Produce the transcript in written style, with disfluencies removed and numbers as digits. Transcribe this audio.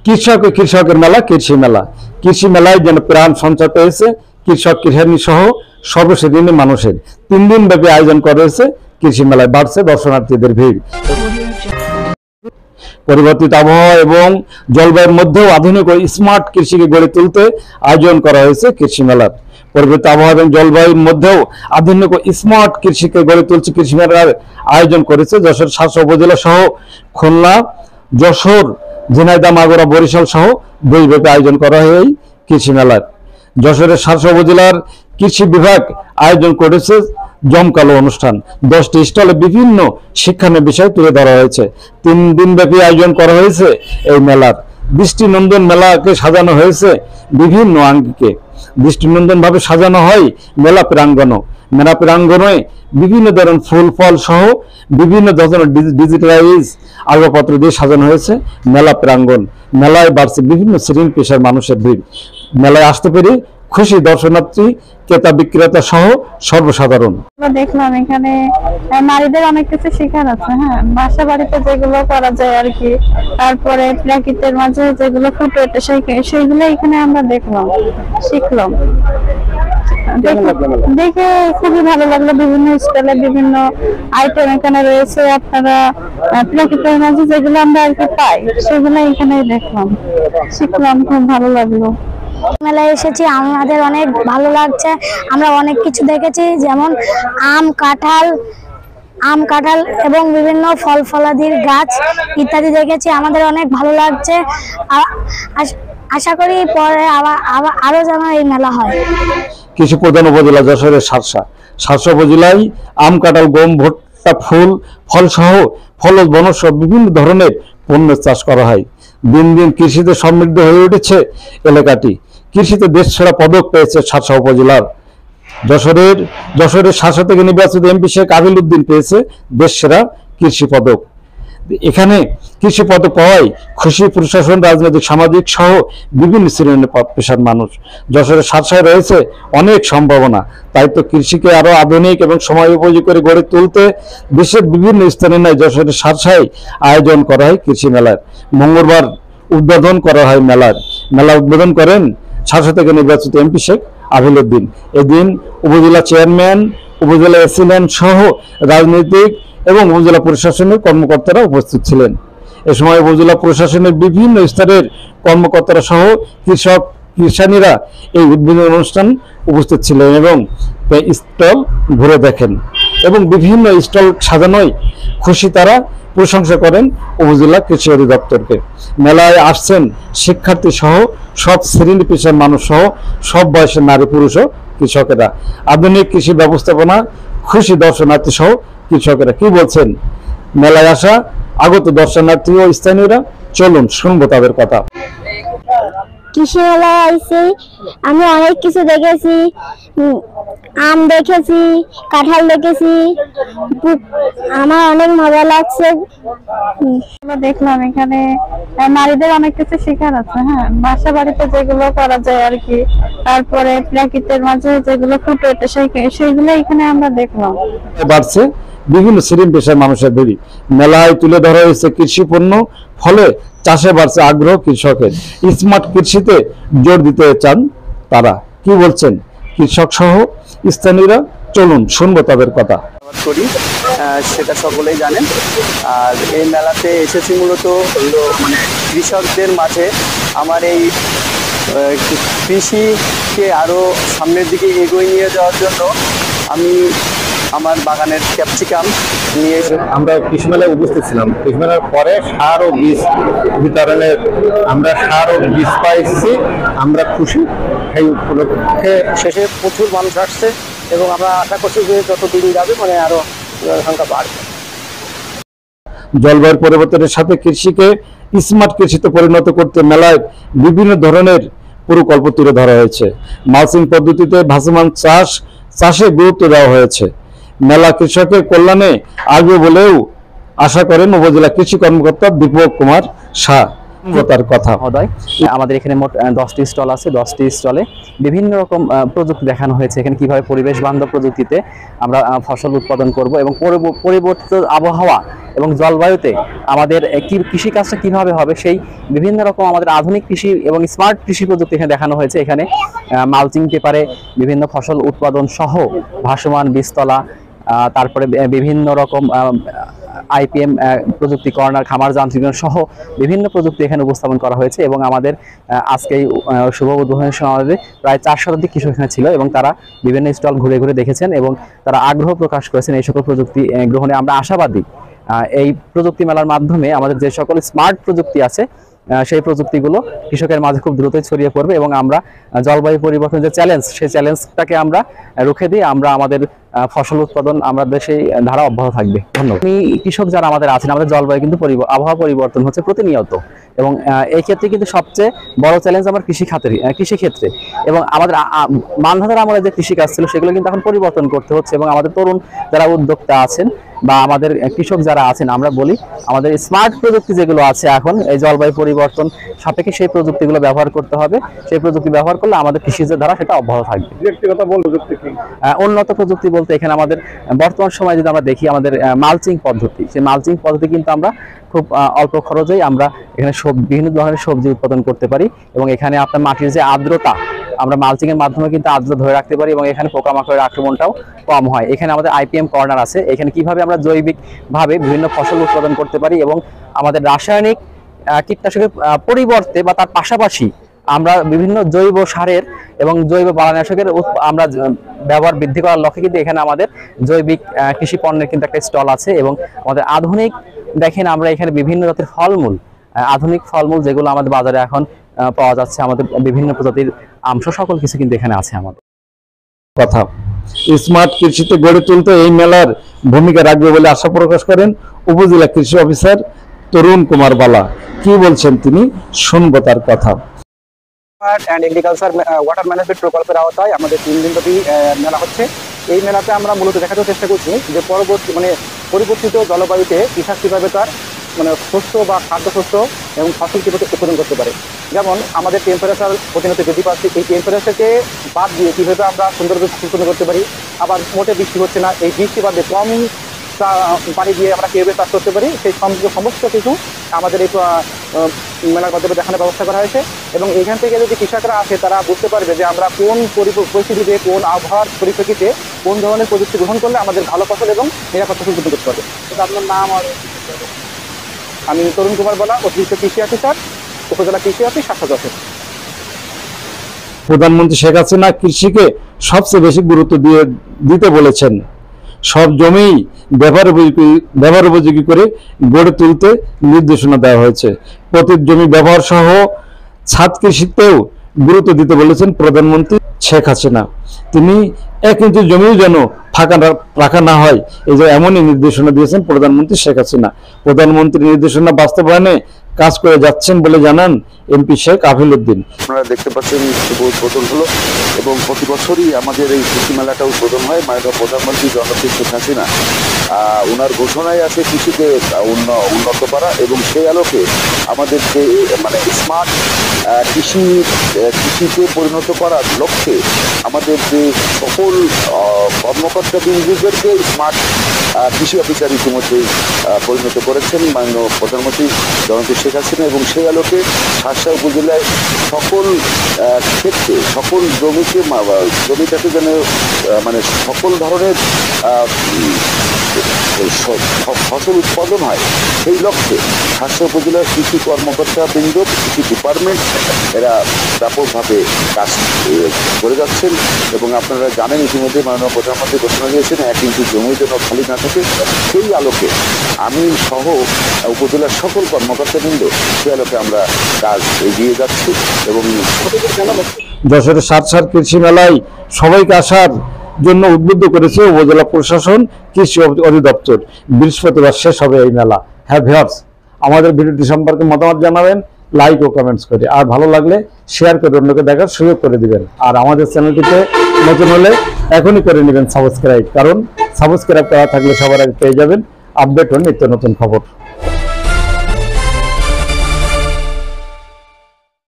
কৃষক ও কৃষকের মেলা কৃষি মেলা। কৃষি মেলায় যেন প্রাণ সঞ্চার পেয়েছে কৃষক কৃষাণী সহ সর্বশ্রেণীর মানুষের। 3 দিন ব্যাপী আয়োজন করা হয়েছে কৃষি মেলায়। বাড়ছে দর্শনার্থীদের ভিড়। পরিবর্তিত আবহাওয়া এবং জলবায়ুর মধ্যেও আধুনিক ও স্মার্ট কৃষিকে গড়ে তুলতে আয়োজন করা হয়েছে কৃষি মেলার। পরিবর্তিত আবহাওয়া এবং জলবায়ুর মধ্যেও আধুনিক ও স্মার্ট কৃষিকে গড়ে তুলছে কৃষি মেলার আয়োজন করেছে যশোর 700 উপজেলা সহ খুলনা, যশোর, ঝিনাইদহ, মাগুরা, বরিশাল সহ দেশব্যাপী আয়োজন করা হয় এই কৃষি মেলার। যশোরের 700 উপজেলার কৃষি বিভাগ আয়োজন করেছে জমকালো অনুষ্ঠান। 10টি স্টলে বিভিন্ন শিক্ষার বিষয় তুলে ধরা হয়েছে। 3 দিন ব্যাপী আয়োজন করা হয়েছে এই মেলার। দৃষ্টিনন্দন মেলাকে সাজানো হয়েছে বিভিন্ন আঙ্গিকে। দৃষ্টিনন্দন ভাবে সাজানো হয় মেলা প্রাঙ্গণ। মেলা প্রাঙ্গণে বিভিন্ন ধরনের ফুল ফল সহ বিভিন্ন ধরনের ডিজিটালাইজ আসবাবপত্র দিয়ে সাজানো হয়েছে মেলা প্রাঙ্গণ। মেলায় বাড়ছে বিভিন্ন শ্রেণী পেশার মানুষের ভিড়। মেলায় আসতে পেরে খুশি দর্শনার্থী, ক্রেতা বিক্রেতা সহ সর্বসাধারণ। দেখলাম এখানে নারীদের অনেক কিছু শেখার আছে। হ্যাঁ, বাসা বাড়িতে যেগুলো করা যায় আর কি, তারপরে প্রাকৃতিকের মাঝে যেগুলো ফুটে ওঠে সেইগুলো এখানে আমরা দেখলাম, শিখলাম। দেখে খুবই ভালো লাগলো। বিভিন্ন স্টাইলে বিভিন্ন আইটেম এখানে রয়েছে। আপনারা প্রাকৃতিকের মাঝে যেগুলো আমরা আর কি পাই সেগুলো এখানে দেখলাম, শিখলাম, খুব ভালো লাগলো। মেলায় এসেছি, আমাদের অনেক ভালো লাগছে। আমরা অনেক কিছু দেখেছি, যেমন আম, কাঁঠাল এবং বিভিন্ন ফল ফলাদির গাছ ইত্যাদি দেখেছি। আমাদের অনেক ভালো লাগছে। আশা করি পরে আরো যেন এই মেলা হয়। কৃষি প্রধান উপজেলা যশোরের 700 উপজেলায় আম, কাঁঠাল, গম, ভুট্টা, ফল সহ ফলজ বনজ বিভিন্ন ধরনের পণ্যের চাষ করা হয়। দিন দিন কৃষিতে সমৃদ্ধ হয়ে উঠেছে এলাকাটি। কৃষিতে দেশ সেরা পদক পেয়েছে 700 উপজেলার। যশোরের 700 থেকে নির্বাচিত এমপি শেখ আবিল উদ্দিন পেয়েছে দেশ সেরা কৃষি পদক। এখানে কৃষি পদক পাওয়ায় খুশি প্রশাসন, রাজনৈতিক, সামাজিক সহ বিভিন্ন শ্রেণীর পেশার মানুষ। যশোরের 700 রয়েছে অনেক সম্ভাবনা। তাই তো কৃষিকে আরো আধুনিক এবং সময় উপযোগী করে গড়ে তুলতে দেশের বিভিন্ন স্থানে নয় যশোরের 700 আয়োজন করা হয় কৃষি মেলার। মঙ্গলবার উদ্বোধন করা হয় মেলা উদ্বোধন করেন 700 থেকে নির্বাচিত এমপি শেখ আবিল উদ্দিন। এদিন উপজেলা চেয়ারম্যান, উপজেলা এসিল্যান্ড সহ রাজনৈতিক এবং উপজেলা প্রশাসনের কর্মকর্তারা উপস্থিত ছিলেন। এ সময় উপজেলা প্রশাসনের বিভিন্ন স্তরের কর্মকর্তারা সহ কৃষক কৃষানীরা এই উদ্বোধন অনুষ্ঠান উপস্থিত ছিলেন এবং স্টল ঘুরে দেখেন এবং বিভিন্ন স্টল সাজানোয় খুশি তারা প্রশংসা করেন উপজেলা কৃষি অধিদপ্তরকে। মেলায় আসছেন শিক্ষার্থী সহ সব শ্রেণী পেশার মানুষ সহ সব বয়সের নারী পুরুষ ও কৃষকেরা। আধুনিক কৃষি ব্যবস্থাপনা খুশি দর্শনার্থী সহ কৃষকেরা কি বলছেন মেলায় আসা আগত দর্শনার্থী ও স্থানীয়রা। চলুন শুনবো তাদের কথা। কৃষি মেলায় আইছি, আমি অনেক কিছু দেখেছি। আম দেখেছি, কাঁঠাল দেখেছি, আমার অনেক মজা লাগছে। দেখলাম এখানে নারীদের অনেক কিছু শেখার আছে। হ্যাঁ, বাসা বাড়িতে যেগুলো করা যায় আর কি, তারপরে প্রাকৃতিকের মাঝে যেগুলো ফুটে ওঠে সেইগুলো এখানে আমরা দেখলাম। বাড়ছে বিভিন্ন শ্রেণী পেশার মানুষের ভিড়। মেলায় তুলে ধরা হয়েছে কৃষি পণ্য, ফলে চাষে বাড়ছে আগ্রহ কৃষকের। স্মার্ট কৃষিতে জোর দিতে চান তারা। কি বলছেন কৃষক সহ স্থানীয়রা? চলুন শুনবো তাদের কথা। করি সেটা সকলেই জানেন। আর এই মেলাতে এসেছি মূলত মানে কৃষকদের মাঝে আমার এই কৃষিকে আরো সামনের দিকে এগিয়ে নিয়ে যাওয়ার জন্য আমি আমার বাগানের ক্যাপসিকাম নিয়ে আমরা কৃষি মেলায় উপস্থিত ছিলাম। কৃষি মেলার পরে সার ও বীজ বিতরণের আমরা সার ও বীজ পাইছি, আমরা খুশি। এই উপলক্ষে শেষে প্রচুর মানুষ আসছে এবং আমরা আশা করছি যে যত দিন যাবে মানে আরো সংখ্যা বাড়বে। জলবায়ুর পরিবর্তনের সাথে কৃষিকে স্মার্ট কৃষিতে পরিণত করতে মেলায় বিভিন্ন ধরনের প্রকল্প তুলে ধরা হয়েছে। মালচিং পদ্ধতিতে ভাসমান চাষে গুরুত্ব দেওয়া হয়েছে। মেলা কৃষকের কল্যাণে আসবে বলেও আশা করেন উপজেলা কৃষি কর্মকর্তা দীপক কুমার শাহ। তার কথা মহোদয়, আমাদের এখানে মোট 10টি স্টল আছে। 10টি স্টলে বিভিন্ন রকম প্রযুক্তি দেখানো হয়েছে। এখানে কিভাবে পরিবেশ বান্ধব প্রযুক্তিতে আমরা ফসল উৎপাদন করব এবং পরিবর্তিত আবহাওয়া এবং জলবায়ুতে আমাদের কৃষিকাজটা কিভাবে হবে, সেই বিভিন্ন রকম আমাদের আধুনিক কৃষি এবং স্মার্ট কৃষি প্রযুক্তি এখানে দেখানো হয়েছে। এখানে মালচিং পেপারে বিভিন্ন ফসল উৎপাদন সহ ভাসমান বীজতলা, তারপরে বিভিন্ন রকম IPM প্রযুক্তি, কর্নার, খামার যান্ত্রিকরণ সহ বিভিন্ন প্রযুক্তি এখানে উপস্থাপন করা হয়েছে। এবং আমাদের আজকে এই শুভ উদ্বোধনের সময় প্রায় 4 শতাধিক কৃষক এখানে ছিল এবং তারা বিভিন্ন স্টল ঘুরে ঘুরে দেখেছেন এবং তারা আগ্রহ প্রকাশ করেছেন এই সকল প্রযুক্তি গ্রহণে। আমরা আশাবাদী এই প্রযুক্তি মেলার মাধ্যমে আমাদের যে সকল স্মার্ট প্রযুক্তি আছে সেই প্রযুক্তিগুলো কৃষকের মাঝে খুব দ্রুতই ছড়িয়ে পড়বে এবং আমরা জলবায়ু পরিবর্তন যে চ্যালেঞ্জ, সেই চ্যালেঞ্জটাকে আমরা রুখে দিয়ে আমরা আমাদের ফসল উৎপাদন আমরা দেশে ধারা অব্যাহত থাকবে। ধন্যবাদ। কৃষক যারা আমাদের আছেন, আমাদের জলবায়ু কিন্তু আবহাওয়া পরিবর্তন হচ্ছে প্রতিনিয়ত এবং এই ক্ষেত্রে কিন্তু সবচেয়ে বড় চ্যালেঞ্জ আমার কৃষিক্ষেত্রে এবং আমাদের মানধাতার আমলে যে কৃষিকাজ ছিল সেগুলো কিন্তু এখন পরিবর্তন করতে হচ্ছে এবং আমাদের তরুণ যারা উদ্যোক্তা আছেন বা আমাদের কৃষক যারা আছেন, আমরা বলি আমাদের স্মার্ট প্রযুক্তি যেগুলো আছে এখন এই জলবায়ু পরিবর্তন সাপেক্ষে সেই প্রযুক্তিগুলো ব্যবহার করতে হবে। সেই প্রযুক্তি ব্যবহার করলে আমাদের কৃষিজ ধারা সেটা অব্যাহত থাকবে। উন্নত প্রযুক্তি বলতে এখানে আমাদের বর্তমান সময়ে যদি আমরা দেখি আমাদের মালচিং পদ্ধতি, সেই মালচিং পদ্ধতি কিন্তু আমরা খুব অল্প খরচেই আমরা এখানে বিভিন্ন ধরনের সবজি উৎপাদন করতে পারি এবং এখানে আপনার মাটির যে আর্দ্রতা, আমরা মালচিং এর মাধ্যমে কিন্তু আর্দ্রতা ধরে রাখতে পারি এবং এখানে পোকামাকড়ের আক্রমণটাও কম হয়। এখানে আমাদের IPM কর্নার আছে, এখানে কিভাবে আমরা জৈবিক ভাবে বিভিন্ন ফসল উৎপাদন করতে পারি এবং আমাদের রাসায়নিক কীটনাশকের পরিবর্তে বা তার পাশাপাশি আমরা বিভিন্ন জৈব সারের এবং জৈব বালানাশকের আমরা ব্যবহার বৃদ্ধি করার লক্ষ্যে কিন্তু এখানে আমাদের জৈবিক কৃষি পণ্যের কিন্তু একটা স্টল আছে এবং আমাদের আধুনিক দেখেন আমরা এখানে বিভিন্ন জাতের ফলমূল, আধুনিক ফলমূল যেগুলো আমাদের বাজারে এখন পাওয়া যাচ্ছে, আমাদের বিভিন্ন প্রজাতির আমস সকল কিছু কিন্তু এখানে আছে। আমাদের কথা স্মার্ট কৃষিতে গড়ে তুলতে এই মেলার ভূমিকা রাখবে বলে আশা প্রকাশ করেন উপজেলা কৃষি অফিসার তরুণ কুমার বালা। কি বলছেন তিনি, শুনবো তার কথা। অ্যান্ড এগ্রিকালচার ওয়াটার ম্যানেজমেন্ট প্রকল্পের আওতায় আমাদের 3 দিনব্যাপী মেলা হচ্ছে। এই মেলাতে আমরা মূলত দেখাতে চেষ্টা করছি যে পরিবর্তিত জলবায়ুতে কৃষক কীভাবে তার শস্য বা খাদ্যশস্য এবং ফসল কীভাবে উৎপাদন করতে পারে। যেমন আমাদের টেম্পারেচার প্রতিনিয়ত বৃদ্ধি পাচ্ছে, এই টেম্পারেচারকে বাদ দিয়ে কীভাবে আমরা সুন্দরভাবে উৎপাদন করতে পারি। আবার মোটে বৃষ্টি হচ্ছে না, এই বৃষ্টি বাদে কম পানি দিয়ে আমরা কীভাবে চাষ করতে পারি, সেই সমস্ত কিছু আমাদের এই মেলার মাধ্যমে দেখানোর ব্যবস্থা করা হয়েছে। এবং এখান থেকে যদি কৃষকরা আসে তারা বুঝতে পারবে যে আমরা কোন পরিস্থিতিতে, কোন আবহাওয়ার পরিপ্রেক্ষিতে কোন ধরনের প্রযুক্তি গ্রহণ করলে আমাদের ভালো ফসল এবং নিরাপদ ফসল উৎপাদন করতে পারবে। আপনার নাম? আমি তরুণ কুমার বালা, অতিরিক্ত কৃষি অফিসার, উপজেলা কৃষি অফিস, স্বাস্থ্য অফিস। প্রধানমন্ত্রী শেখ হাসিনা কৃষিকে সবচেয়ে বেশি গুরুত্ব দিতে বলেছেন। সব জমি ব্যবহার উপযোগী করে গড়ে তুলতে নির্দেশনা দেওয়া হয়েছে। প্রতি জমি ব্যবহার সহ ছাদ কৃষিতেও গুরুত্ব দিতে বলেছেন প্রধানমন্ত্রী শেখ হাসিনা। তিনি 1 ইঞ্চি জমিও যেন ফাঁকা রাখা না হয়, এই যে এমনই নির্দেশনা দিয়েছেন প্রধানমন্ত্রী শেখ হাসিনা। প্রধানমন্ত্রীর নির্দেশনা বাস্তবায়নে কাজ করে যাচ্ছেন বলে জানান MP শেখ আফিল উদ্দিন। আপনারা দেখতে পাচ্ছেন শুভ উদ্বোধন হলো এবং প্রতি বছরই আমাদের এই কৃষি মেলাটা উদ্বোধন হয়। মাননীয় প্রধানমন্ত্রী জননেত্রী শেখ হাসিনা ওনার ঘোষণায় আছে কৃষিকে উন্নত করা এবং সেই আলোকে আমাদের যে স্মার্ট কৃষিকে পরিণত করার লক্ষ্যে আমাদের যে সকল কর্মকর্তা বিন্দুদেরকে স্মার্ট কৃষি অফিসার ইতিমধ্যেই পরিণত করেছেন মাননীয় প্রধানমন্ত্রী জননেত্রী শেখ হাসিনা। এবং সেই আলোকে শার্শা উপজেলায় সকল ক্ষেত্রে সকল জমিটাতে যেন সকল ধরনের ফসল উৎপাদন হয়, সেই লক্ষ্যে শার্শা উপজেলার কৃষি কর্মকর্তা বৃন্দ, কৃষি ডিপার্টমেন্ট এরা ব্যাপকভাবে কাজ করে যাচ্ছেন। এবং আপনারা জানেন ইতিমধ্যে মাননীয় প্রধানমন্ত্রী ঘোষণা দিয়েছেন 1 ইঞ্চি জমি যেন খালি না থাকে। সেই আলোকে আমি সহ উপজেলার সকল কর্মকর্তাবৃন্দ সেই আলোকে আমরা কাজ এগিয়ে যাচ্ছি। এবং যশোরের সাতসার কৃষি মেলায় সবাইকে আসার জন্য উদ্বুদ্ধ করেছে উপজেলা প্রশাসন, কৃষি অধিদপ্তর। বৃহস্পতিবার শেষ হবে এই মেলা। হ্যাঁ ভিউয়ার্স, আমাদের ভিডিওটি সম্পর্কে মতামত জানাবেন লাইক ও কমেন্টস করে, আর ভালো লাগলে শেয়ার করে অন্যকে দেখার সুযোগ করে দিবেন। আর আমাদের চ্যানেলটিতে নতুন হলে এখনই করে নেবেন সাবস্ক্রাইব, কারণ সাবস্ক্রাইব করা থাকলে সবার আগে পেয়ে যাবেন আপডেট ও নিত্য নতুন খবর।